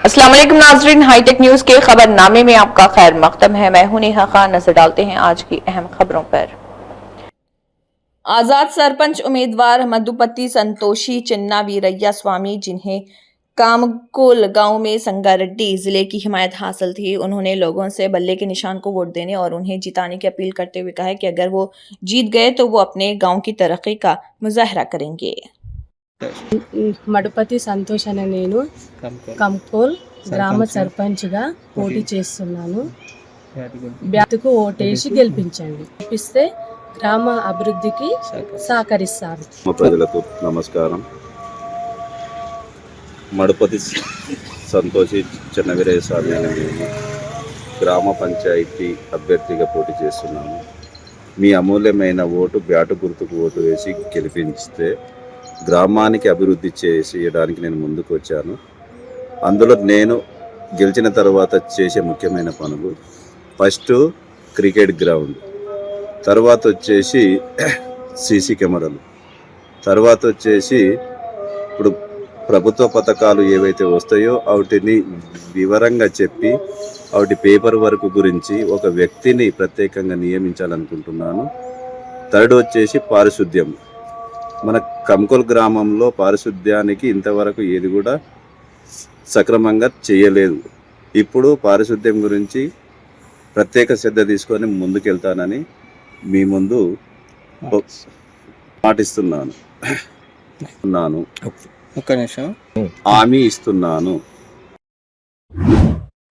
अस्सलाम वालेकुम नाज़रीन, हाईटेक न्यूज के खबरनामे में आपका खैर मकदम है। मैं हूं नेहा खान। नजर डालते हैं आज की अहम खबरों पर। आजाद सरपंच उम्मीदवार मधुपति संतोषी चिन्ना वीरैया स्वामी, जिन्हें कामकोल गांव में संगारेड्डी जिले की हिमायत हासिल थी, उन्होंने लोगों से बल्ले के निशान को वोट देने और उन्हें जिताने की अपील करते हुए कहा कि अगर वो जीत गए तो वो अपने गांव की तरक्की का मुजाहरा करेंगे। మడుపతి సంతోష్ అనే నేను కంకోల్ గ్రామ సర్పంచ్గా పోటీ చేస్తున్నాను. బ్యాతుకు ఓటేసి గెలిపించండి. గెలిపిస్తే గ్రామ అభివృద్ధికి సహకరిస్తారు. ప్రజలకు నమస్కారం. మడుపతి సంతోషి చిన్నవీరయ్య స్వామి అనే నేను గ్రామ పంచాయతీ అభ్యర్థిగా పోటీ చేస్తున్నాను. మీ అమూల్యమైన ఓటు బ్యాటు గుర్తుకు ఓటు వేసి గెలిపిస్తే గ్రామానికి అభివృద్ధి చేయడానికి నేను ముందుకు వచ్చాను. అందులో నేను గెలిచిన తర్వాత చేసే ముఖ్యమైన పనులు, ఫస్ట్ క్రికెట్ గ్రౌండ్, తర్వాత వచ్చేసి సీసీ కెమెరాలు, తర్వాత వచ్చేసి ఇప్పుడు ప్రభుత్వ పథకాలు ఏవైతే వస్తాయో వాటిని వివరంగా చెప్పి వాటి పేపర్ వర్క్ గురించి ఒక వ్యక్తిని ప్రత్యేకంగా నియమించాలనుకుంటున్నాను. థర్డ్ వచ్చేసి పారిశుద్ధ్యం. మన కంకోల్ గ్రామంలో పారిశుద్ధ్యానికి ఇంతవరకు ఏది కూడా సక్రమంగా చేయలేదు. ఇప్పుడు పారిశుద్ధ్యం గురించి ప్రత్యేక శ్రద్ధ తీసుకొని ముందుకెళ్తానని మీ ముందు మాటిస్తున్నాను. హామీ ఇస్తున్నాను.